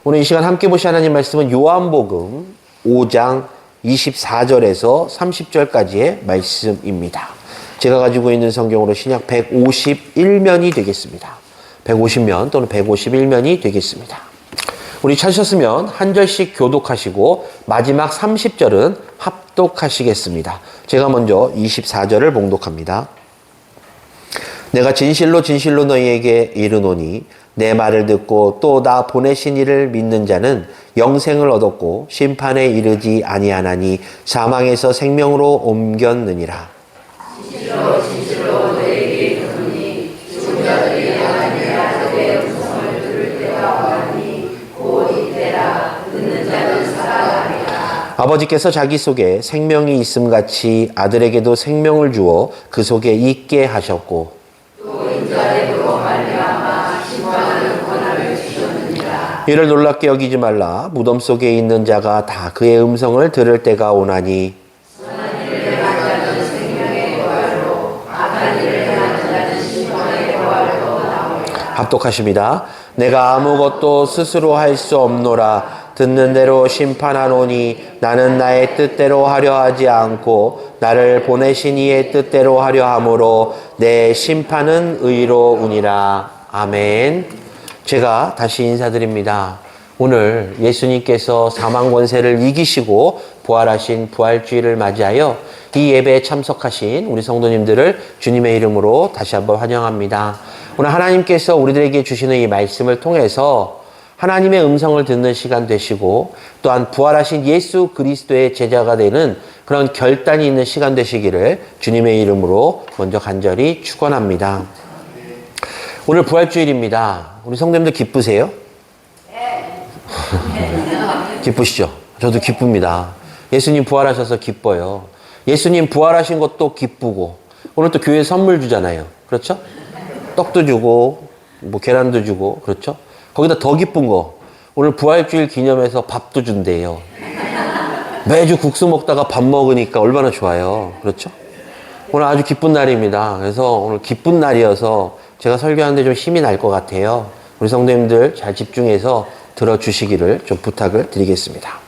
오늘 이 시간 함께 보실 하나님 말씀은 요한복음 5장 24절에서 30절까지의 말씀입니다. 제가 가지고 있는 성경으로 신약 151면이 되겠습니다. 150면 또는 151면이 되겠습니다. 우리 찾으셨으면 한 절씩 교독하시고 마지막 30절은 합독하시겠습니다. 제가 먼저 24절을 봉독합니다. 내가 진실로 진실로 너희에게 이르노니 내 말을 듣고 또 나 보내신 이를 믿는 자는 영생을 얻었고 심판에 이르지 아니하나니 사망에서 생명으로 옮겼느니라. 진실로 진실로 너희에게 이르노니 죽은 자들이 하나님의 아들의 음성을 들을 때가 오나니 곧 이때라. 듣는 자는 살아나리라. 아버지께서 자기 속에 생명이 있음같이 아들에게도 생명을 주어 그 속에 있게 하셨고 또 인자됨으로 말미암아 심판하는 권한을 주셨느니라. 이를 놀랍게 여기지 말라. 무덤 속에 있는 자가 다 그의 음성을 들을 때가 오나니 선한 일을 행한 자는 생명의 부활로 악한 일을 행한 자는 심판의 부활로 나오리라. 합독하십니다. 내가 아무것도 스스로 할 수 없노라. 듣는 대로 심판하노니 나는 나의 뜻대로 하려 하지 않고 나를 보내신 이의 뜻대로 하려 함으로 내 심판은 의로우니라. 아멘. 제가 다시 인사드립니다. 오늘 예수님께서 사망 권세를 이기시고 부활하신 부활주일을 맞이하여 이 예배에 참석하신 우리 성도님들을 주님의 이름으로 다시 한번 환영합니다. 오늘 하나님께서 우리들에게 주시는 이 말씀을 통해서 하나님의 음성을 듣는 시간 되시고 또한 부활하신 예수 그리스도의 제자가 되는 그런 결단이 있는 시간 되시기를 주님의 이름으로 먼저 간절히 축원합니다. 오늘 부활주일입니다. 우리 성도님들 기쁘세요? 네. 기쁘시죠? 저도 기쁩니다. 예수님 부활하셔서 기뻐요. 예수님 부활하신 것도 기쁘고 오늘 또 교회 선물 주잖아요. 그렇죠? 떡도 주고 뭐 계란도 주고 그렇죠? 거기다 더 기쁜 거 오늘 부활주일 기념해서 밥도 준대요. 매주 국수 먹다가 밥 먹으니까 얼마나 좋아요. 그렇죠? 오늘 아주 기쁜 날입니다. 그래서 오늘 기쁜 날이어서 제가 설교하는데 좀 힘이 날 것 같아요. 우리 성도님들 잘 집중해서 들어주시기를 좀 부탁을 드리겠습니다.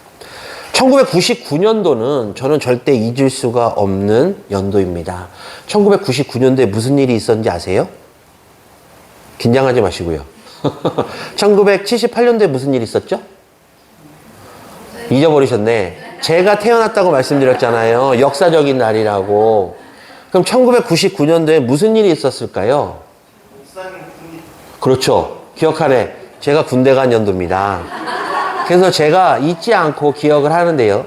1999년도는 저는 절대 잊을 수가 없는 연도입니다. 1999년도에 무슨 일이 있었는지 아세요? 긴장하지 마시고요. 1978년도에 무슨 일이 있었죠? 잊어버리셨네. 제가 태어났다고 말씀드렸잖아요. 역사적인 날이라고. 그럼 1999년도에 무슨 일이 있었을까요? 그렇죠. 기억하네. 제가 군대 간 연도입니다. 그래서 제가 잊지 않고 기억을 하는데요.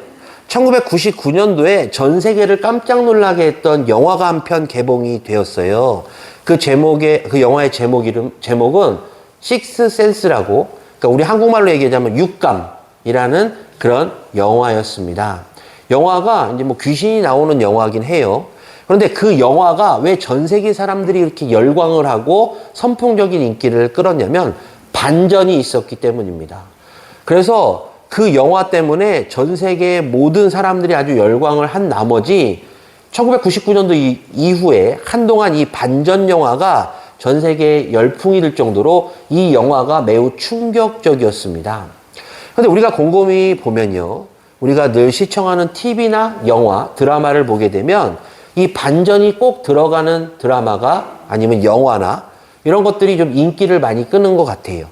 1999년도에 전 세계를 깜짝 놀라게 했던 영화가 한 편 개봉이 되었어요. 그 영화의 제목은 식스 센스라고, 그러니까 우리 한국말로 얘기하자면 육감이라는 그런 영화였습니다. 영화가 이제 뭐 귀신이 나오는 영화긴 해요. 그런데 그 영화가 왜 전 세계 사람들이 이렇게 열광을 하고 선풍적인 인기를 끌었냐면 반전이 있었기 때문입니다. 그래서 그 영화 때문에 전 세계의 모든 사람들이 아주 열광을 한 나머지 1999년도 이후에 한동안 이 반전 영화가 전 세계에 열풍이 될 정도로 이 영화가 매우 충격적이었습니다. 그런데 우리가 곰곰이 보면요. 우리가 늘 시청하는 TV나 영화, 드라마를 보게 되면 이 반전이 꼭 들어가는 드라마가 아니면 영화나 이런 것들이 좀 인기를 많이 끄는 것 같아요.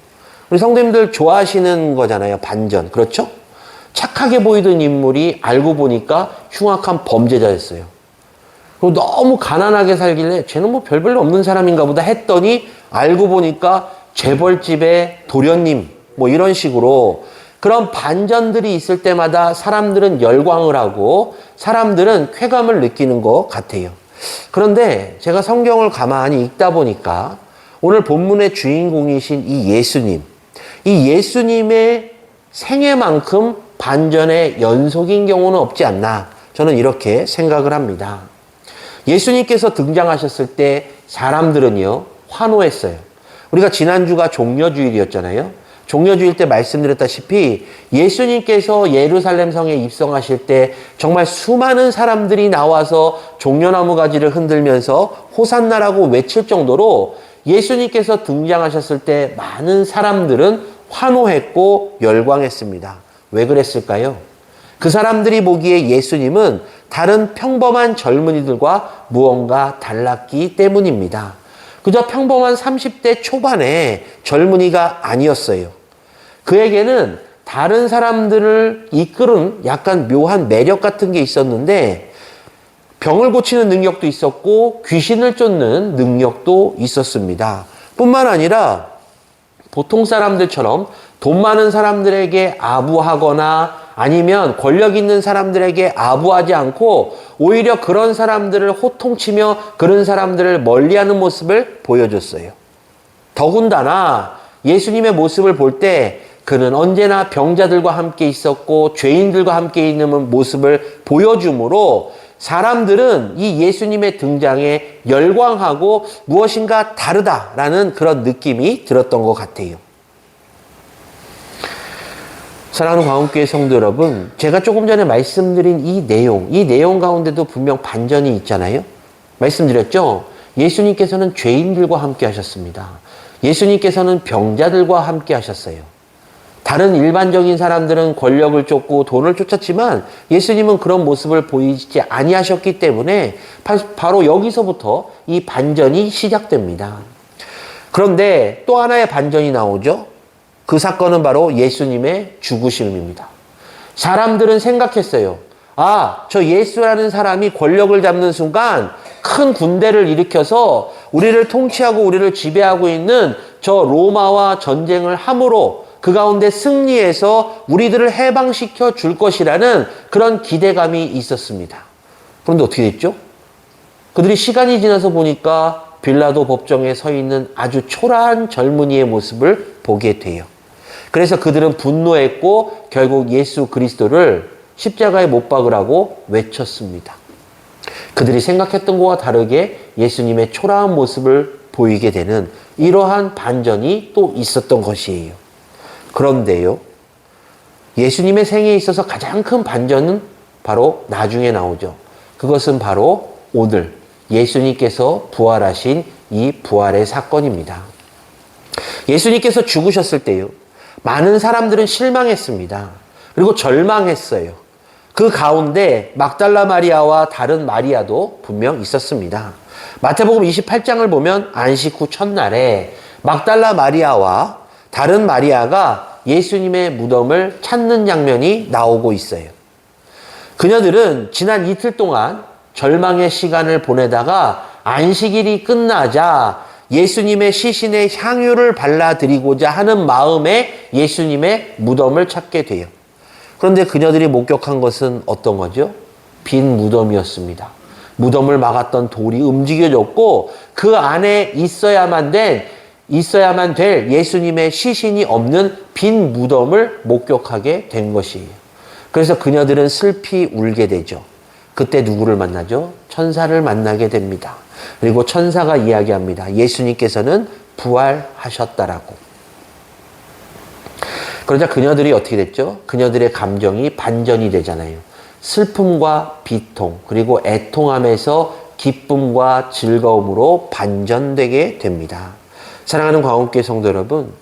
우리 성도님들 좋아하시는 거잖아요. 반전. 그렇죠? 착하게 보이던 인물이 알고 보니까 흉악한 범죄자였어요. 그리고 너무 가난하게 살길래 쟤는 뭐 별별로 없는 사람인가 보다 했더니 알고 보니까 재벌집의 도련님 뭐 이런 식으로 그런 반전들이 있을 때마다 사람들은 열광을 하고 사람들은 쾌감을 느끼는 것 같아요. 그런데 제가 성경을 가만히 읽다 보니까 오늘 본문의 주인공이신 이 예수님의 생애만큼 반전의 연속인 경우는 없지 않나 저는 이렇게 생각을 합니다. 예수님께서 등장하셨을 때 사람들은요 환호했어요. 우리가 지난주가 종려주일이었잖아요. 종려주일 때 말씀드렸다시피 예수님께서 예루살렘 성에 입성하실 때 정말 수많은 사람들이 나와서 종려나무 가지를 흔들면서 호산나라고 외칠 정도로 예수님께서 등장하셨을 때 많은 사람들은 환호했고 열광했습니다. 왜 그랬을까요? 그 사람들이 보기에 예수님은 다른 평범한 젊은이들과 무언가 달랐기 때문입니다. 그저 평범한 30대 초반의 젊은이가 아니었어요. 그에게는 다른 사람들을 이끄는 약간 묘한 매력 같은 게 있었는데 병을 고치는 능력도 있었고 귀신을 쫓는 능력도 있었습니다. 뿐만 아니라 보통 사람들처럼 돈 많은 사람들에게 아부하거나 아니면 권력 있는 사람들에게 아부하지 않고 오히려 그런 사람들을 호통치며 그런 사람들을 멀리하는 모습을 보여줬어요. 더군다나 예수님의 모습을 볼 때 그는 언제나 병자들과 함께 있었고 죄인들과 함께 있는 모습을 보여주므로 사람들은 이 예수님의 등장에 열광하고 무엇인가 다르다라는 그런 느낌이 들었던 것 같아요. 사랑하는 광운교회 성도 여러분, 제가 조금 전에 말씀드린 이 내용 가운데도 분명 반전이 있잖아요. 말씀드렸죠? 예수님께서는 죄인들과 함께 하셨습니다. 예수님께서는 병자들과 함께 하셨어요. 다른 일반적인 사람들은 권력을 쫓고 돈을 쫓았지만 예수님은 그런 모습을 보이지 아니하셨기 때문에 바로 여기서부터 이 반전이 시작됩니다. 그런데 또 하나의 반전이 나오죠. 그 사건은 바로 예수님의 죽으심입니다. 사람들은 생각했어요. 저 예수라는 사람이 권력을 잡는 순간 큰 군대를 일으켜서 우리를 통치하고 우리를 지배하고 있는 저 로마와 전쟁을 함으로 그 가운데 승리해서 우리들을 해방시켜 줄 것이라는 그런 기대감이 있었습니다. 그런데 어떻게 됐죠? 그들이 시간이 지나서 보니까 빌라도 법정에 서 있는 아주 초라한 젊은이의 모습을 보게 돼요. 그래서 그들은 분노했고 결국 예수 그리스도를 십자가에 못 박으라고 외쳤습니다. 그들이 생각했던 것과 다르게 예수님의 초라한 모습을 보이게 되는 이러한 반전이 또 있었던 것이에요. 그런데요, 예수님의 생애에 있어서 가장 큰 반전은 바로 나중에 나오죠. 그것은 바로 오늘 예수님께서 부활하신 이 부활의 사건입니다. 예수님께서 죽으셨을 때요, 많은 사람들은 실망했습니다. 그리고 절망했어요. 그 가운데 막달라 마리아와 다른 마리아도 분명 있었습니다. 마태복음 28장을 보면 안식 후 첫날에 막달라 마리아와 다른 마리아가 예수님의 무덤을 찾는 장면이 나오고 있어요. 그녀들은 지난 이틀 동안 절망의 시간을 보내다가 안식일이 끝나자 예수님의 시신에 향유를 발라드리고자 하는 마음에 예수님의 무덤을 찾게 돼요. 그런데 그녀들이 목격한 것은 어떤 거죠? 빈 무덤이었습니다. 무덤을 막았던 돌이 움직여졌고 그 안에 있어야만 될 예수님의 시신이 없는 빈 무덤을 목격하게 된 것이에요. 그래서 그녀들은 슬피 울게 되죠. 그때 누구를 만나죠? 천사를 만나게 됩니다. 그리고 천사가 이야기합니다. 예수님께서는 부활하셨다라고. 그러자 그녀들이 어떻게 됐죠? 그녀들의 감정이 반전이 되잖아요. 슬픔과 비통, 그리고 애통함에서 기쁨과 즐거움으로 반전되게 됩니다. 사랑하는 광운교회 성도 여러분,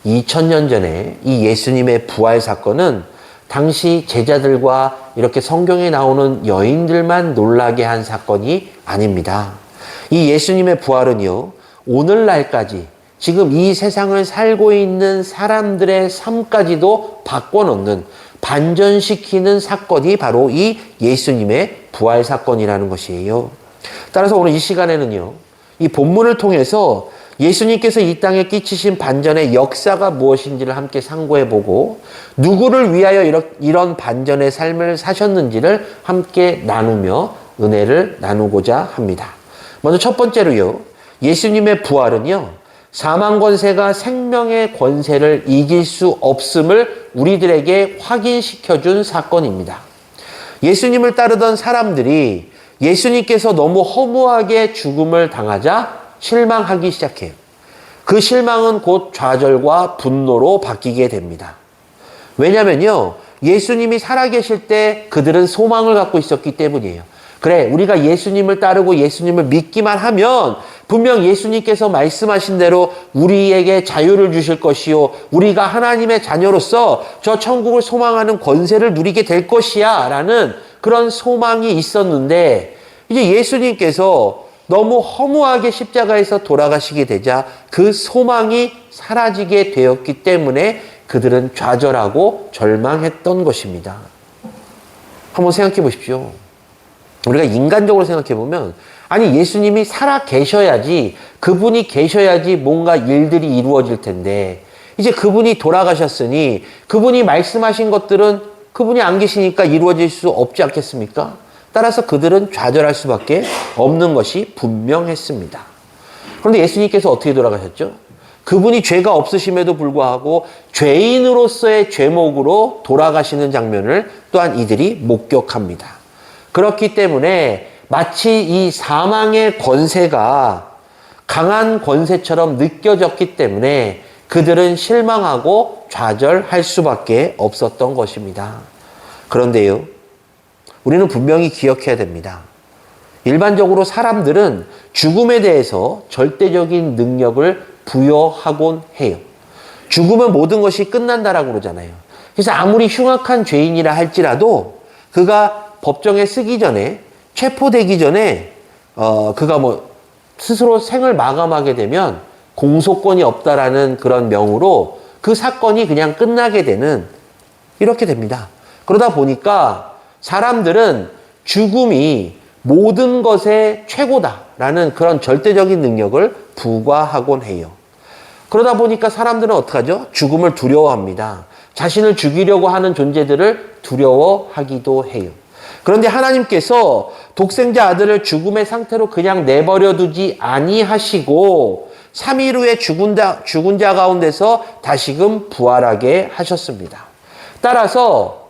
2000년 전에 이 예수님의 부활 사건은 당시 제자들과 이렇게 성경에 나오는 여인들만 놀라게 한 사건이 아닙니다. 이 예수님의 부활은요, 오늘날까지 지금 이 세상을 살고 있는 사람들의 삶까지도 바꿔놓는, 반전시키는 사건이 바로 이 예수님의 부활 사건이라는 것이에요. 따라서 오늘 이 시간에는요, 이 본문을 통해서 예수님께서 이 땅에 끼치신 반전의 역사가 무엇인지를 함께 상고해보고 누구를 위하여 이런 반전의 삶을 사셨는지를 함께 나누며 은혜를 나누고자 합니다. 먼저 첫 번째로요, 예수님의 부활은요, 사망 권세가 생명의 권세를 이길 수 없음을 우리들에게 확인시켜준 사건입니다. 예수님을 따르던 사람들이 예수님께서 너무 허무하게 죽음을 당하자 실망하기 시작해요. 그 실망은 곧 좌절과 분노로 바뀌게 됩니다. 왜냐면요, 예수님이 살아계실 때 그들은 소망을 갖고 있었기 때문이에요. 그래, 우리가 예수님을 따르고 예수님을 믿기만 하면 분명 예수님께서 말씀하신 대로 우리에게 자유를 주실 것이요, 우리가 하나님의 자녀로서 저 천국을 소망하는 권세를 누리게 될 것이야 라는 그런 소망이 있었는데, 이제 예수님께서 너무 허무하게 십자가에서 돌아가시게 되자 그 소망이 사라지게 되었기 때문에 그들은 좌절하고 절망했던 것입니다. 한번 생각해 보십시오. 우리가 인간적으로 생각해 보면, 아니 예수님이 살아 계셔야지, 그분이 계셔야지 뭔가 일들이 이루어질 텐데, 이제 그분이 돌아가셨으니 그분이 말씀하신 것들은 그분이 안 계시니까 이루어질 수 없지 않겠습니까? 따라서 그들은 좌절할 수밖에 없는 것이 분명했습니다. 그런데 예수님께서 어떻게 돌아가셨죠? 그분이 죄가 없으심에도 불구하고 죄인으로서의 죄목으로 돌아가시는 장면을 또한 이들이 목격합니다. 그렇기 때문에 마치 이 사망의 권세가 강한 권세처럼 느껴졌기 때문에 그들은 실망하고 좌절할 수밖에 없었던 것입니다. 그런데요, 우리는 분명히 기억해야 됩니다. 일반적으로 사람들은 죽음에 대해서 절대적인 능력을 부여하곤 해요. 죽으면 모든 것이 끝난다라고 그러잖아요. 그래서 아무리 흉악한 죄인이라 할지라도 그가 법정에 쓰기 전에, 체포되기 전에 그가 스스로 생을 마감하게 되면 공소권이 없다라는 그런 명으로 그 사건이 그냥 끝나게 되는, 이렇게 됩니다. 그러다 보니까 사람들은 죽음이 모든 것의 최고다라는 그런 절대적인 능력을 부과하곤 해요. 그러다 보니까 사람들은 어떡하죠? 죽음을 두려워합니다. 자신을 죽이려고 하는 존재들을 두려워하기도 해요. 그런데 하나님께서 독생자 아들을 죽음의 상태로 그냥 내버려 두지 아니하시고 3일 후에 죽은 자 가운데서 다시금 부활하게 하셨습니다. 따라서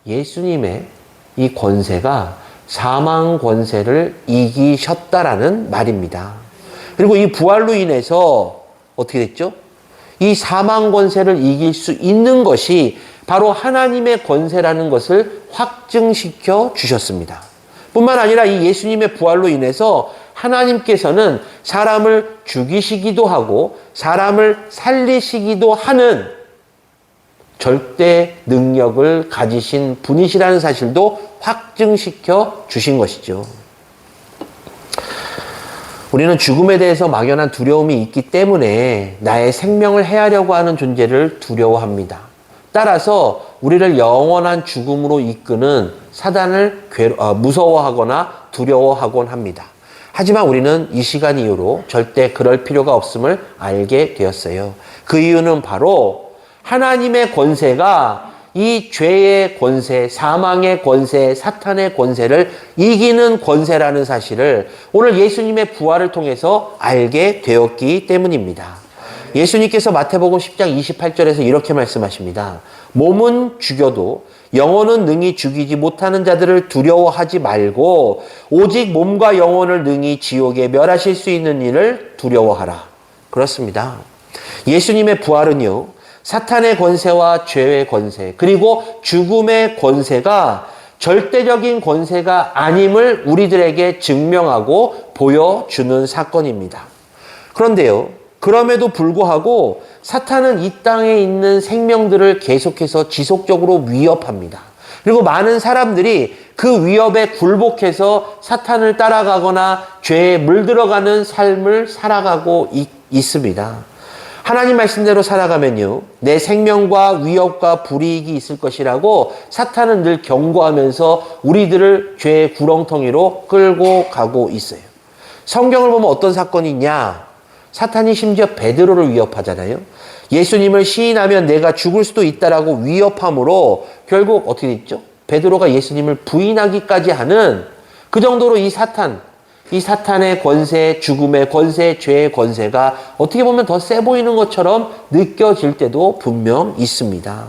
예수님의 이 권세가 사망 권세를 이기셨다라는 말입니다. 그리고 이 부활로 인해서 어떻게 됐죠? 이 사망 권세를 이길 수 있는 것이 바로 하나님의 권세라는 것을 확증시켜 주셨습니다. 뿐만 아니라 이 예수님의 부활로 인해서 하나님께서는 사람을 죽이시기도 하고 사람을 살리시기도 하는 절대 능력을 가지신 분이시라는 사실도 확증시켜 주신 것이죠. 우리는 죽음에 대해서 막연한 두려움이 있기 때문에 나의 생명을 해하려고 하는 존재를 두려워합니다. 따라서 우리를 영원한 죽음으로 이끄는 사단을 무서워하거나 두려워하곤 합니다. 하지만 우리는 이 시간 이후로 절대 그럴 필요가 없음을 알게 되었어요. 그 이유는 바로 하나님의 권세가 이 죄의 권세, 사망의 권세, 사탄의 권세를 이기는 권세라는 사실을 오늘 예수님의 부활을 통해서 알게 되었기 때문입니다. 예수님께서 마태복음 10장 28절에서 이렇게 말씀하십니다. 몸은 죽여도 영혼은 능히 죽이지 못하는 자들을 두려워하지 말고 오직 몸과 영혼을 능히 지옥에 멸하실 수 있는 일을 두려워하라. 그렇습니다. 예수님의 부활은요, 사탄의 권세와 죄의 권세, 그리고 죽음의 권세가 절대적인 권세가 아님을 우리들에게 증명하고 보여주는 사건입니다. 그런데요, 그럼에도 불구하고 사탄은 이 땅에 있는 생명들을 계속해서 지속적으로 위협합니다. 그리고 많은 사람들이 그 위협에 굴복해서 사탄을 따라가거나 죄에 물들어가는 삶을 살아가고 있습니다. 하나님 말씀대로 살아가면요, 내 생명과 위협과 불이익이 있을 것이라고 사탄은 늘 경고하면서 우리들을 죄의 구렁텅이로 끌고 가고 있어요. 성경을 보면 어떤 사건이 있냐? 사탄이 심지어 베드로를 위협하잖아요. 예수님을 시인하면 내가 죽을 수도 있다라고 위협함으로 결국 어떻게 됐죠? 베드로가 예수님을 부인하기까지 하는 그 정도로 이 사탄의 권세, 죽음의 권세, 죄의 권세가 어떻게 보면 더 세 보이는 것처럼 느껴질 때도 분명 있습니다.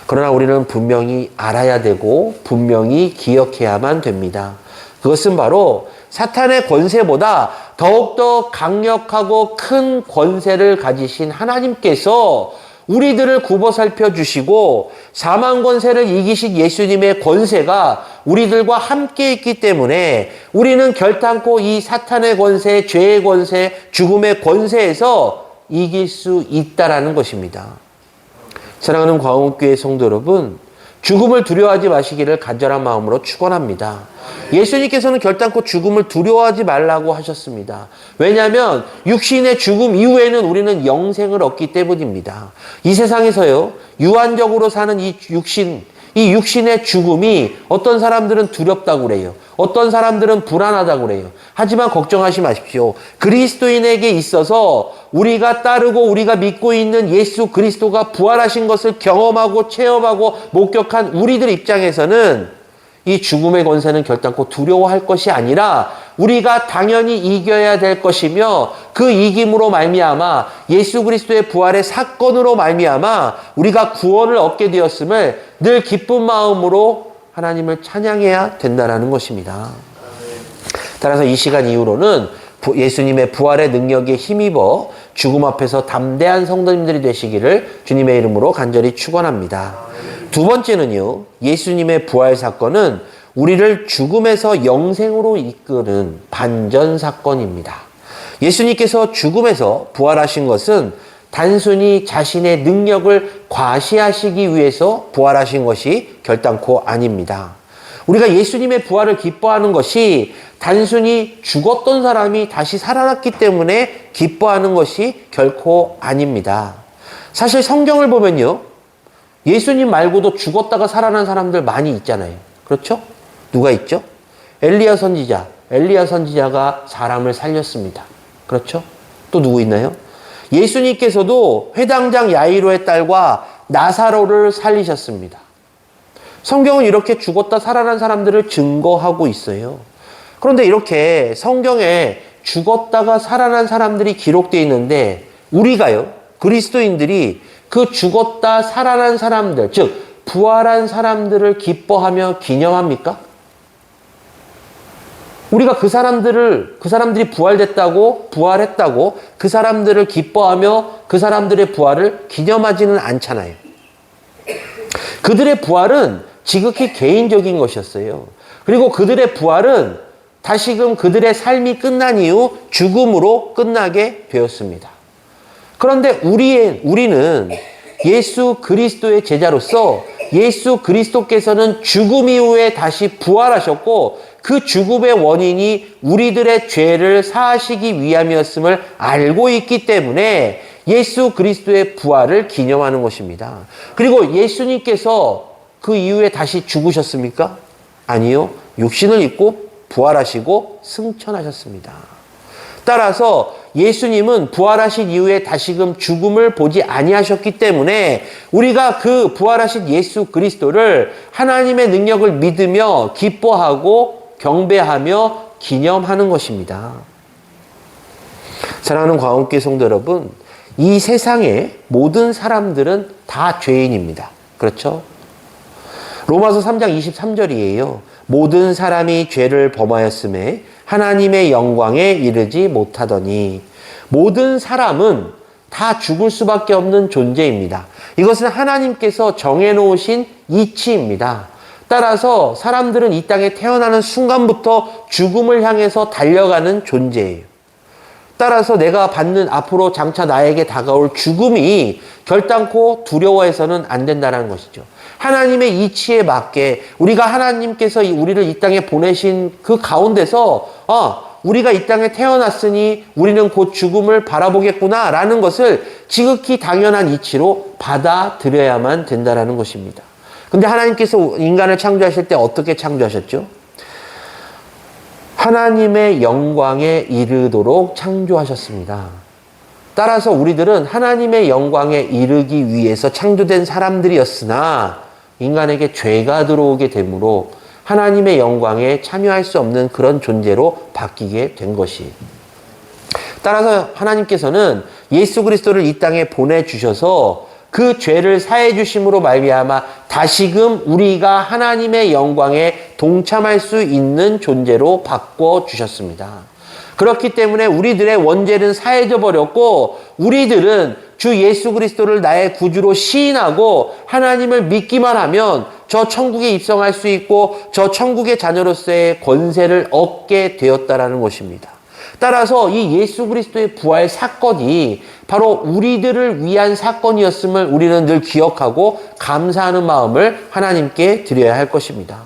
그러나 우리는 분명히 알아야 되고 분명히 기억해야만 됩니다. 그것은 바로 사탄의 권세보다 더욱더 강력하고 큰 권세를 가지신 하나님께서 우리들을 굽어 살펴주시고 사망 권세를 이기신 예수님의 권세가 우리들과 함께 있기 때문에 우리는 결단코 이 사탄의 권세, 죄의 권세, 죽음의 권세에서 이길 수 있다라는 것입니다. 사랑하는 광옥교회 성도 여러분, 죽음을 두려워하지 마시기를 간절한 마음으로 축원합니다. 예수님께서는 결단코 죽음을 두려워하지 말라고 하셨습니다. 왜냐하면 육신의 죽음 이후에는 우리는 영생을 얻기 때문입니다. 이 세상에서요, 유한적으로 사는 이 육신의 죽음이 어떤 사람들은 두렵다고 그래요. 어떤 사람들은 불안하다고 그래요. 하지만 걱정하지 마십시오. 그리스도인에게 있어서 우리가 따르고 우리가 믿고 있는 예수 그리스도가 부활하신 것을 경험하고 체험하고 목격한 우리들 입장에서는 이 죽음의 권세는 결단코 두려워할 것이 아니라 우리가 당연히 이겨야 될 것이며 그 이김으로 말미암아 예수 그리스도의 부활의 사건으로 말미암아 우리가 구원을 얻게 되었음을 늘 기쁜 마음으로 하나님을 찬양해야 된다는 것입니다. 따라서 이 시간 이후로는 예수님의 부활의 능력에 힘입어 죽음 앞에서 담대한 성도님들이 되시기를 주님의 이름으로 간절히 축원합니다. 두 번째는요, 예수님의 부활 사건은 우리를 죽음에서 영생으로 이끄는 반전 사건입니다. 예수님께서 죽음에서 부활하신 것은 단순히 자신의 능력을 과시하시기 위해서 부활하신 것이 결단코 아닙니다. 우리가 예수님의 부활을 기뻐하는 것이 단순히 죽었던 사람이 다시 살아났기 때문에 기뻐하는 것이 결코 아닙니다. 사실 성경을 보면요, 예수님 말고도 죽었다가 살아난 사람들 많이 있잖아요. 그렇죠? 누가 있죠? 엘리야 선지자. 엘리야 선지자가 사람을 살렸습니다. 그렇죠? 또 누구 있나요? 예수님께서도 회당장 야이로의 딸과 나사로를 살리셨습니다. 성경은 이렇게 죽었다 살아난 사람들을 증거하고 있어요. 그런데 이렇게 성경에 죽었다가 살아난 사람들이 기록되어 있는데 우리가요, 그리스도인들이 그 죽었다 살아난 사람들, 즉 부활한 사람들을 기뻐하며 기념합니까? 우리가 그 사람들이 부활됐다고, 부활했다고 그 사람들을 기뻐하며 그 사람들의 부활을 기념하지는 않잖아요. 그들의 부활은 지극히 개인적인 것이었어요. 그리고 그들의 부활은 다시금 그들의 삶이 끝난 이후 죽음으로 끝나게 되었습니다. 그런데 우리는 예수 그리스도의 제자로서 예수 그리스도께서는 죽음 이후에 다시 부활하셨고 그 죽음의 원인이 우리들의 죄를 사하시기 위함이었음을 알고 있기 때문에 예수 그리스도의 부활을 기념하는 것입니다. 그리고 예수님께서 그 이후에 다시 죽으셨습니까? 아니요. 육신을 입고 부활하시고 승천하셨습니다. 따라서 예수님은 부활하신 이후에 다시금 죽음을 보지 아니하셨기 때문에 우리가 그 부활하신 예수 그리스도를 하나님의 능력을 믿으며 기뻐하고 경배하며 기념하는 것입니다. 사랑하는 광옥교회 성도 여러분, 이 세상의 모든 사람들은 다 죄인입니다. 그렇죠? 로마서 3장 23절이에요. 모든 사람이 죄를 범하였음에 하나님의 영광에 이르지 못하더니. 모든 사람은 다 죽을 수밖에 없는 존재입니다. 이것은 하나님께서 정해놓으신 이치입니다. 따라서 사람들은 이 땅에 태어나는 순간부터 죽음을 향해서 달려가는 존재예요. 따라서 내가 받는 앞으로 장차 나에게 다가올 죽음이 결단코 두려워해서는 안 된다는 것이죠. 하나님의 이치에 맞게 우리가 하나님께서 우리를 이 땅에 보내신 그 가운데서 우리가 이 땅에 태어났으니 우리는 곧 죽음을 바라보겠구나 라는 것을 지극히 당연한 이치로 받아들여야만 된다는 것입니다. 근데 하나님께서 인간을 창조하실 때 어떻게 창조하셨죠? 하나님의 영광에 이르도록 창조하셨습니다. 따라서 우리들은 하나님의 영광에 이르기 위해서 창조된 사람들이었으나 인간에게 죄가 들어오게 되므로 하나님의 영광에 참여할 수 없는 그런 존재로 바뀌게 된 것이. 따라서 하나님께서는 예수 그리스도를 이 땅에 보내주셔서 그 죄를 사해 주심으로 말미암아 다시금 우리가 하나님의 영광에 동참할 수 있는 존재로 바꿔주셨습니다. 그렇기 때문에 우리들의 원죄는 사해져 버렸고 우리들은 주 예수 그리스도를 나의 구주로 시인하고 하나님을 믿기만 하면 저 천국에 입성할 수 있고 저 천국의 자녀로서의 권세를 얻게 되었다라는 것입니다. 따라서 이 예수 그리스도의 부활 사건이 바로 우리들을 위한 사건이었음을 우리는 늘 기억하고 감사하는 마음을 하나님께 드려야 할 것입니다.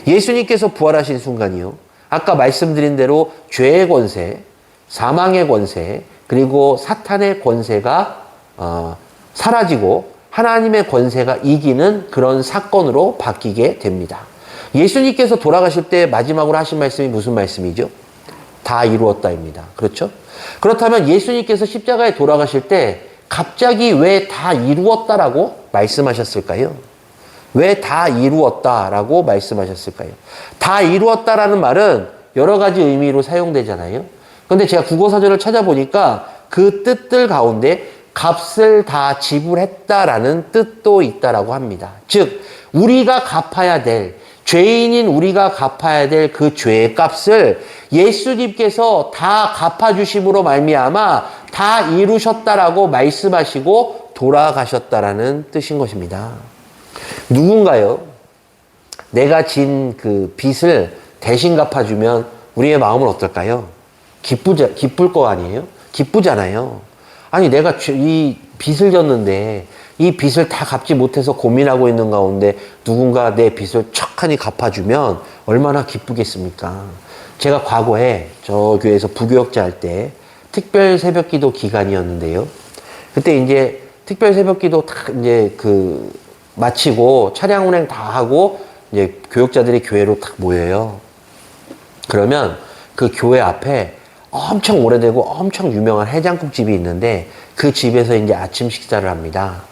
예수님께서 부활하신 순간이요. 아까 말씀드린 대로 죄의 권세, 사망의 권세, 그리고 사탄의 권세가 사라지고 하나님의 권세가 이기는 그런 사건으로 바뀌게 됩니다. 예수님께서 돌아가실 때 마지막으로 하신 말씀이 무슨 말씀이죠? 다 이루었다입니다. 그렇죠? 그렇다면 예수님께서 십자가에 돌아가실 때 갑자기 왜 다 이루었다라고 말씀하셨을까요? 왜 다 이루었다라고 말씀하셨을까요? 다 이루었다라는 말은 여러 가지 의미로 사용되잖아요. 그런데 제가 국어사전을 찾아보니까 그 뜻들 가운데 값을 다 지불했다라는 뜻도 있다라고 합니다. 즉 우리가 갚아야 될 죄인인 우리가 갚아야 될 그 죄의 값을 예수님께서 다 갚아주심으로 말미암아 다 이루셨다라고 말씀하시고 돌아가셨다라는 뜻인 것입니다. 누군가요? 내가 진 그 빚을 대신 갚아주면 우리의 마음은 어떨까요? 기쁠 거 아니에요? 기쁘잖아요. 아니 내가 이 빚을 졌는데 이 빚을 다 갚지 못해서 고민하고 있는 가운데 누군가 내 빚을 척하니 갚아주면 얼마나 기쁘겠습니까? 제가 과거에 저 교회에서 부교역자 할 때 특별 새벽기도 기간이었는데요. 그때 이제 특별 새벽기도 다 이제 마치고 차량 운행 다 하고 이제 교역자들이 교회로 딱 모여요. 그러면 그 교회 앞에 엄청 오래되고 엄청 유명한 해장국집이 있는데 그 집에서 이제 아침 식사를 합니다.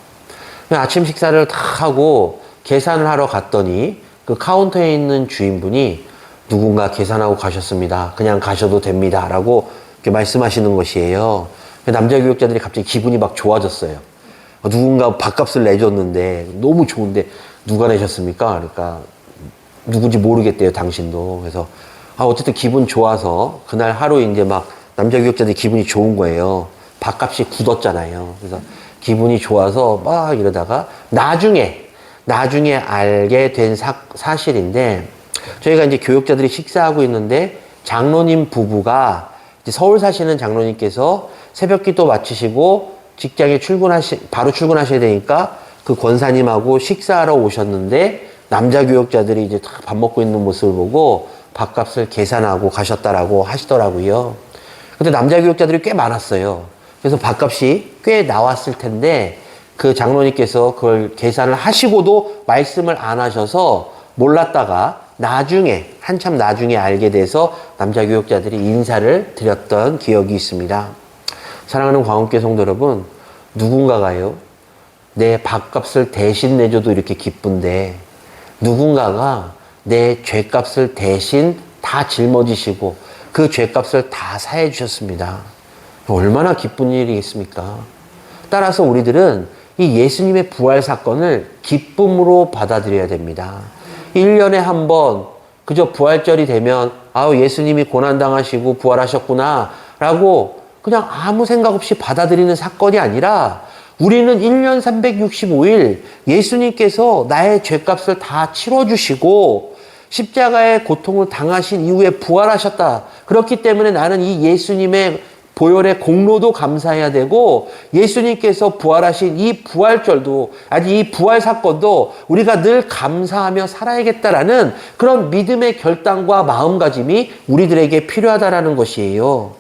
아침 식사를 다 하고 계산을 하러 갔더니 그 카운터에 있는 주인분이 누군가 계산하고 가셨습니다. 그냥 가셔도 됩니다. 라고 이렇게 말씀하시는 것이에요. 남자 교역자들이 갑자기 기분이 막 좋아졌어요. 누군가 밥값을 내줬는데 너무 좋은데 누가 내셨습니까? 그러니까 누군지 모르겠대요, 당신도. 그래서 어쨌든 기분 좋아서 그날 하루 이제 막 남자 교역자들이 기분이 좋은 거예요. 밥값이 굳었잖아요. 그래서 기분이 좋아서 막 이러다가 나중에 알게 된 사실인데 저희가 이제 교역자들이 식사하고 있는데 장로님 부부가 이제 서울 사시는 장로님께서 새벽기도 마치시고 직장에 바로 출근하셔야 되니까 그 권사님하고 식사하러 오셨는데 남자 교역자들이 이제 다 밥 먹고 있는 모습을 보고 밥값을 계산하고 가셨다라고 하시더라고요. 근데 남자 교역자들이 꽤 많았어요. 그래서 밥값이 꽤 나왔을 텐데 그 장로님께서 그걸 계산을 하시고도 말씀을 안 하셔서 몰랐다가 한참 나중에 알게 돼서 남자 교역자들이 인사를 드렸던 기억이 있습니다. 사랑하는 광운교회 성도 여러분, 누군가가요, 내 밥값을 대신 내줘도 이렇게 기쁜데 누군가가 내 죄값을 대신 다 짊어지시고 그 죄값을 다 사해 주셨습니다. 얼마나 기쁜 일이겠습니까? 따라서 우리들은 이 예수님의 부활 사건을 기쁨으로 받아들여야 됩니다. 1년에 한 번 그저 부활절이 되면 예수님이 고난당하시고 부활하셨구나 라고 그냥 아무 생각 없이 받아들이는 사건이 아니라 우리는 1년 365일 예수님께서 나의 죄값을 다 치러주시고 십자가의 고통을 당하신 이후에 부활하셨다. 그렇기 때문에 나는 이 예수님의 보혈의 공로도 감사해야 되고 예수님께서 부활하신 이 부활절도 이 부활 사건도 우리가 늘 감사하며 살아야겠다라는 그런 믿음의 결단과 마음가짐이 우리들에게 필요하다라는 것이에요.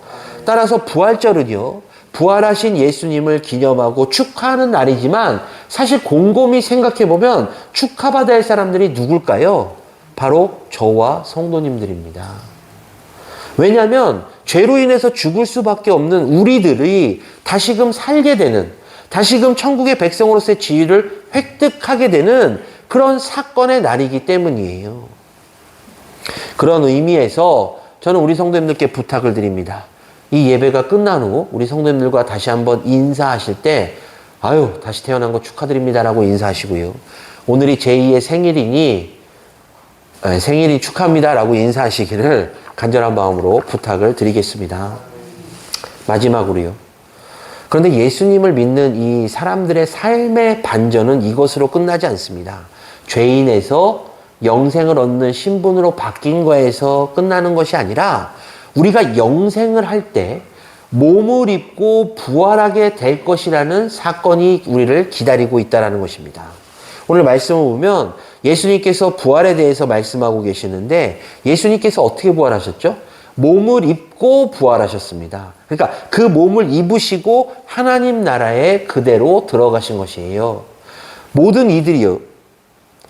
따라서 부활절은요, 부활하신 예수님을 기념하고 축하하는 날이지만 사실 곰곰이 생각해보면 축하받아야 할 사람들이 누굴까요? 바로 저와 성도님들입니다. 왜냐하면 죄로 인해서 죽을 수밖에 없는 우리들이 다시금 살게 되는, 다시금 천국의 백성으로서의 지위를 획득하게 되는 그런 사건의 날이기 때문이에요. 그런 의미에서 저는 우리 성도님들께 부탁을 드립니다. 이 예배가 끝난 후 우리 성도님들과 다시 한번 인사하실 때 다시 태어난 거 축하드립니다라고 인사하시고요. 오늘이 제2의 생일이니 생일이 축하합니다라고 인사하시기를 간절한 마음으로 부탁을 드리겠습니다. 마지막으로요. 그런데 예수님을 믿는 이 사람들의 삶의 반전은 이것으로 끝나지 않습니다. 죄인에서 영생을 얻는 신분으로 바뀐 거에서 끝나는 것이 아니라 우리가 영생을 할 때 몸을 입고 부활하게 될 것이라는 사건이 우리를 기다리고 있다는 것입니다. 오늘 말씀을 보면 예수님께서 부활에 대해서 말씀하고 계시는데 예수님께서 어떻게 부활하셨죠? 몸을 입고 부활하셨습니다. 그러니까 그 몸을 입으시고 하나님 나라에 그대로 들어가신 것이에요. 모든 이들이요.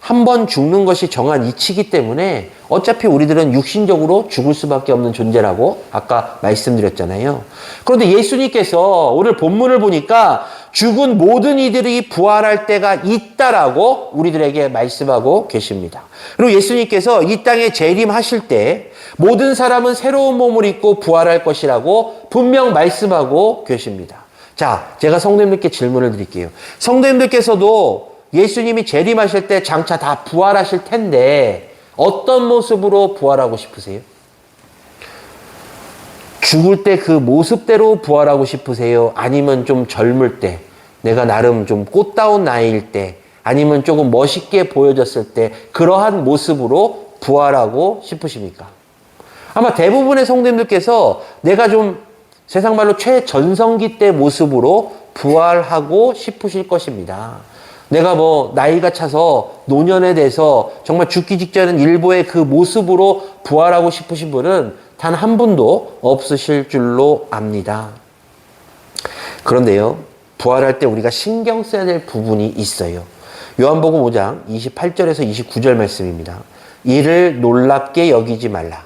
한 번 죽는 것이 정한 이치이기 때문에 어차피 우리들은 육신적으로 죽을 수밖에 없는 존재라고 아까 말씀드렸잖아요. 그런데 예수님께서 오늘 본문을 보니까 죽은 모든 이들이 부활할 때가 있다라고 우리들에게 말씀하고 계십니다. 그리고 예수님께서 이 땅에 재림하실 때 모든 사람은 새로운 몸을 입고 부활할 것이라고 분명 말씀하고 계십니다. 자, 제가 성도님들께 질문을 드릴게요. 성도님들께서도 예수님이 재림하실 때 장차 다 부활하실 텐데 어떤 모습으로 부활하고 싶으세요? 죽을 때 그 모습대로 부활하고 싶으세요? 아니면 좀 젊을 때, 내가 나름 좀 꽃다운 나이일 때, 아니면 조금 멋있게 보여졌을 때 그러한 모습으로 부활하고 싶으십니까? 아마 대부분의 성도님들께서 내가 좀 세상 말로 최전성기 때 모습으로 부활하고 싶으실 것입니다. 내가 나이가 차서 노년에 돼서 정말 죽기 직전인 일부의 그 모습으로 부활하고 싶으신 분은 단 한 분도 없으실 줄로 압니다. 그런데요, 부활할 때 우리가 신경 써야 될 부분이 있어요. 요한복음 5장 28절에서 29절 말씀입니다. 이를 놀랍게 여기지 말라.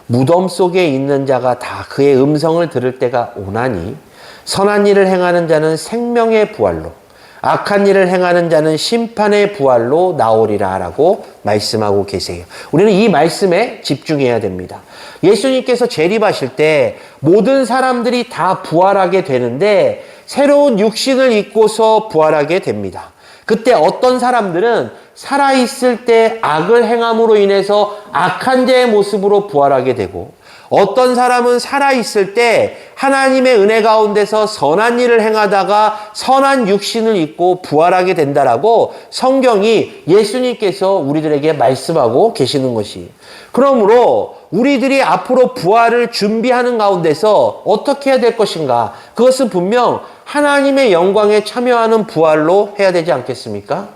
무덤 속에 있는 자가 다 그의 음성을 들을 때가 오나니 선한 일을 행하는 자는 생명의 부활로 악한 일을 행하는 자는 심판의 부활로 나오리라 라고 말씀하고 계세요. 우리는 이 말씀에 집중해야 됩니다. 예수님께서 재림하실 때 모든 사람들이 다 부활하게 되는데 새로운 육신을 입고서 부활하게 됩니다. 그때 어떤 사람들은 살아있을 때 악을 행함으로 인해서 악한 자의 모습으로 부활하게 되고 어떤 사람은 살아있을 때 하나님의 은혜 가운데서 선한 일을 행하다가 선한 육신을 입고 부활하게 된다라고 성경이 예수님께서 우리들에게 말씀하고 계시는 것이. 그러므로 우리들이 앞으로 부활을 준비하는 가운데서 어떻게 해야 될 것인가? 그것은 분명 하나님의 영광에 참여하는 부활로 해야 되지 않겠습니까?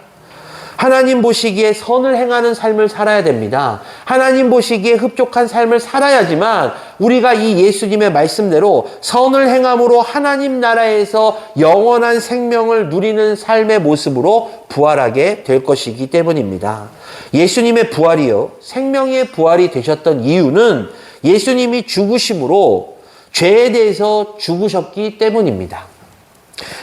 하나님 보시기에 선을 행하는 삶을 살아야 됩니다. 하나님 보시기에 흡족한 삶을 살아야지만 우리가 이 예수님의 말씀대로 선을 행함으로 하나님 나라에서 영원한 생명을 누리는 삶의 모습으로 부활하게 될 것이기 때문입니다. 예수님의 부활이요, 생명의 부활이 되셨던 이유는 예수님이 죽으심으로 죄에 대해서 죽으셨기 때문입니다.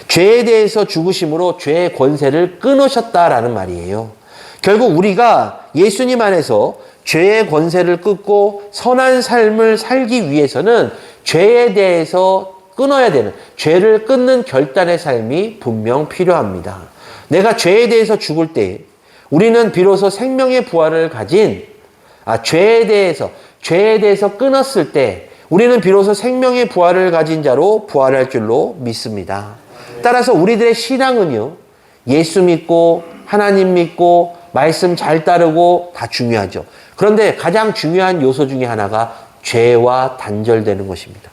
죄에 대해서 죽으심으로 죄의 권세를 끊으셨다라는 말이에요. 결국 우리가 예수님 안에서 죄의 권세를 끊고 선한 삶을 살기 위해서는 죄에 대해서 끊어야 되는, 죄를 끊는 결단의 삶이 분명 필요합니다. 내가 죄에 대해서 죽을 때 우리는 비로소 생명의 부활을 가진 죄에 대해서 끊었을 때 우리는 비로소 생명의 부활을 가진 자로 부활할 줄로 믿습니다. 따라서 우리들의 신앙은요, 예수 믿고 하나님 믿고 말씀 잘 따르고 다 중요하죠. 그런데 가장 중요한 요소 중에 하나가 죄와 단절되는 것입니다.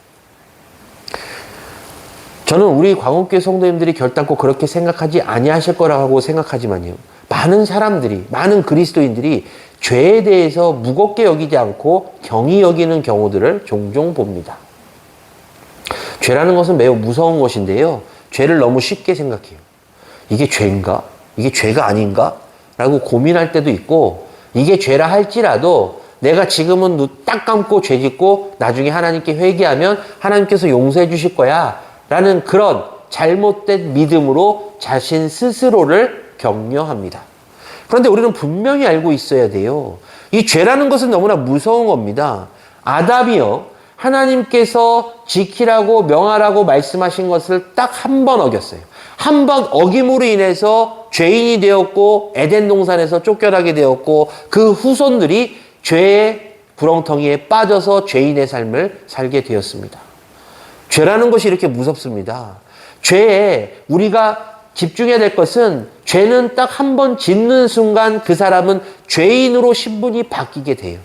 저는 우리 광업교회 성도님들이 결단코 그렇게 생각하지 아니하실 거라고 생각하지만요, 많은 사람들이, 많은 그리스도인들이 죄에 대해서 무겁게 여기지 않고 경히 여기는 경우들을 종종 봅니다. 죄라는 것은 매우 무서운 것인데요, 죄를 너무 쉽게 생각해요. 이게 죄인가? 이게 죄가 아닌가? 라고 고민할 때도 있고, 이게 죄라 할지라도 내가 지금은 눈 딱 감고 죄 짓고 나중에 하나님께 회개하면 하나님께서 용서해 주실 거야 라는 그런 잘못된 믿음으로 자신 스스로를 격려합니다. 그런데 우리는 분명히 알고 있어야 돼요. 이 죄라는 것은 너무나 무서운 겁니다. 아담이요, 하나님께서 지키라고 명하라고 말씀하신 것을 딱 한 번 어겼어요. 한 번 어김으로 인해서 죄인이 되었고 에덴 동산에서 쫓겨나게 되었고 그 후손들이 죄의 구렁텅이에 빠져서 죄인의 삶을 살게 되었습니다. 죄라는 것이 이렇게 무섭습니다. 죄에 우리가 집중해야 될 것은 죄는 딱 한 번 짓는 순간 그 사람은 죄인으로 신분이 바뀌게 돼요.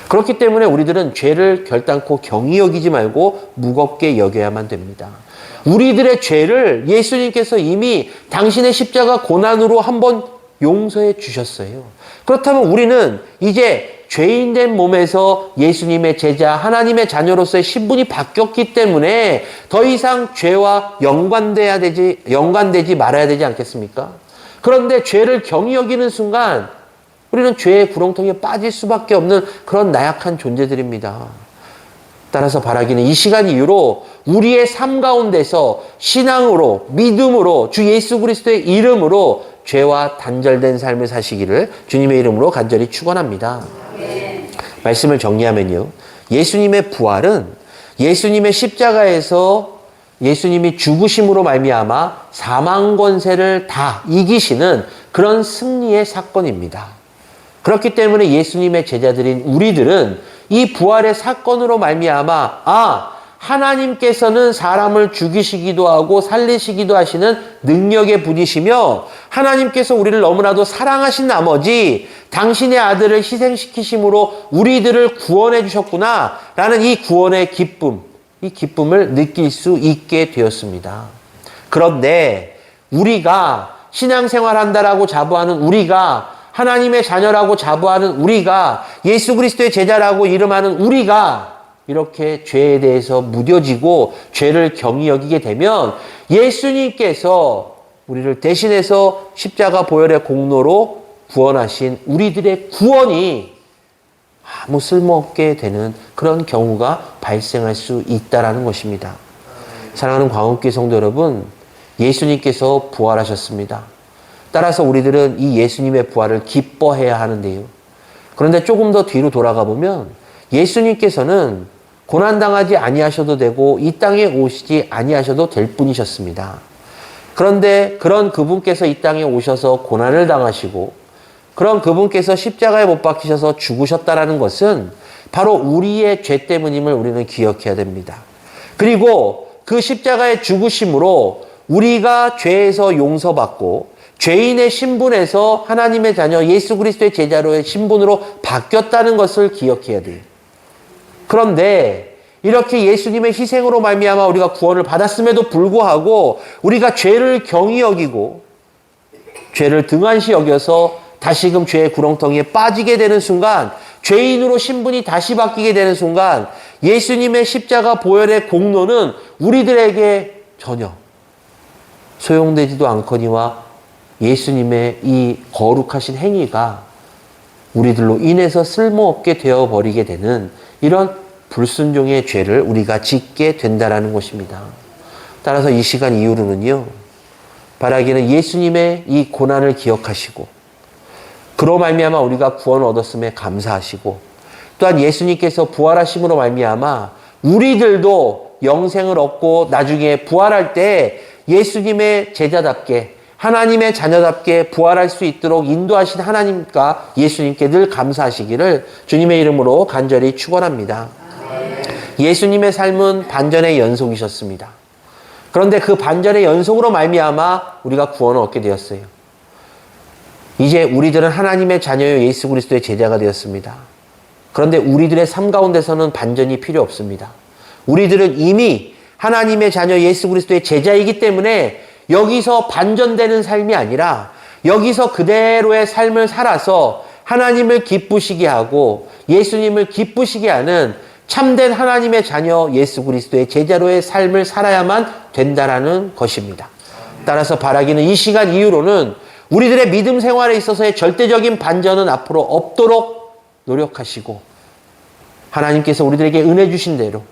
그렇기 때문에 우리들은 죄를 결단코 경히 여기지 말고 무겁게 여겨야만 됩니다. 우리들의 죄를 예수님께서 이미 당신의 십자가 고난으로 한번 용서해 주셨어요. 그렇다면 우리는 이제 죄인된 몸에서 예수님의 제자, 하나님의 자녀로서의 신분이 바뀌었기 때문에 더 이상 죄와 연관되지 말아야 되지 않겠습니까? 그런데 죄를 경히 여기는 순간 우리는 죄의 구렁텅이에 빠질 수밖에 없는 그런 나약한 존재들입니다. 따라서 바라기는 이 시간 이후로 우리의 삶 가운데서 신앙으로, 믿음으로, 주 예수 그리스도의 이름으로 죄와 단절된 삶을 사시기를 주님의 이름으로 간절히 축원합니다. 말씀을 정리하면요. 예수님의 부활은 예수님의 십자가에서 예수님이 죽으심으로 말미암아 사망 권세를 다 이기시는 그런 승리의 사건입니다. 그렇기 때문에 예수님의 제자들인 우리들은 이 부활의 사건으로 말미암아 하나님께서는 사람을 죽이시기도 하고 살리시기도 하시는 능력의 분이시며 하나님께서 우리를 너무나도 사랑하신 나머지 당신의 아들을 희생시키심으로 우리들을 구원해 주셨구나 라는 이 구원의 기쁨, 이 기쁨을 느낄 수 있게 되었습니다. 그런데 우리가 신앙생활한다라고 자부하는 우리가 하나님의 자녀라고 자부하는 우리가 예수 그리스도의 제자라고 이름하는 우리가 이렇게 죄에 대해서 무뎌지고 죄를 경히 여기게 되면 예수님께서 우리를 대신해서 십자가 보혈의 공로로 구원하신 우리들의 구원이 아무 쓸모없게 되는 그런 경우가 발생할 수 있다는 것입니다. 사랑하는 광업교회 성도 여러분, 예수님께서 부활하셨습니다. 따라서 우리들은 이 예수님의 부활을 기뻐해야 하는데요. 그런데 조금 더 뒤로 돌아가 보면 예수님께서는 고난당하지 아니하셔도 되고 이 땅에 오시지 아니하셔도 될 분이셨습니다. 그런데 그런 그분께서 이 땅에 오셔서 고난을 당하시고 그런 그분께서 십자가에 못 박히셔서 죽으셨다라는 것은 바로 우리의 죄 때문임을 우리는 기억해야 됩니다. 그리고 그 십자가의 죽으심으로 우리가 죄에서 용서받고 죄인의 신분에서 하나님의 자녀 예수 그리스도의 제자로의 신분으로 바뀌었다는 것을 기억해야 돼요. 그런데 이렇게 예수님의 희생으로 말미암아 우리가 구원을 받았음에도 불구하고 우리가 죄를 경히 여기고 죄를 등한시 여겨서 다시금 죄의 구렁텅이에 빠지게 되는 순간, 죄인으로 신분이 다시 바뀌게 되는 순간 예수님의 십자가 보혈의 공로는 우리들에게 전혀 소용되지도 않거니와 예수님의 이 거룩하신 행위가 우리들로 인해서 쓸모없게 되어버리게 되는 이런 불순종의 죄를 우리가 짓게 된다는 것입니다. 따라서 이 시간 이후로는요, 바라기는 예수님의 이 고난을 기억하시고 그로 말미암아 우리가 구원을 얻었음에 감사하시고 또한 예수님께서 부활하심으로 말미암아 우리들도 영생을 얻고 나중에 부활할 때 예수님의 제자답게 하나님의 자녀답게 부활할 수 있도록 인도하신 하나님과 예수님께 늘 감사하시기를 주님의 이름으로 간절히 축원합니다. 예수님의 삶은 반전의 연속이셨습니다. 그런데 그 반전의 연속으로 말미암아 우리가 구원을 얻게 되었어요. 이제 우리들은 하나님의 자녀요 예수 그리스도의 제자가 되었습니다. 그런데 우리들의 삶 가운데서는 반전이 필요 없습니다. 우리들은 이미 하나님의 자녀 예수 그리스도의 제자이기 때문에 여기서 반전되는 삶이 아니라 여기서 그대로의 삶을 살아서 하나님을 기쁘시게 하고 예수님을 기쁘시게 하는 참된 하나님의 자녀 예수 그리스도의 제자로의 삶을 살아야만 된다라는 것입니다. 따라서 바라기는 이 시간 이후로는 우리들의 믿음 생활에 있어서의 절대적인 반전은 앞으로 없도록 노력하시고 하나님께서 우리들에게 은혜 주신 대로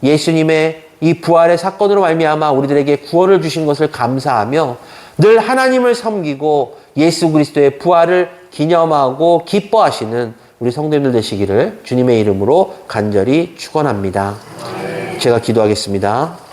예수님의 이 부활의 사건으로 말미암아 우리들에게 구원을 주신 것을 감사하며 늘 하나님을 섬기고 예수 그리스도의 부활을 기념하고 기뻐하시는 우리 성도님들 되시기를 주님의 이름으로 간절히 축원합니다. 제가 기도하겠습니다.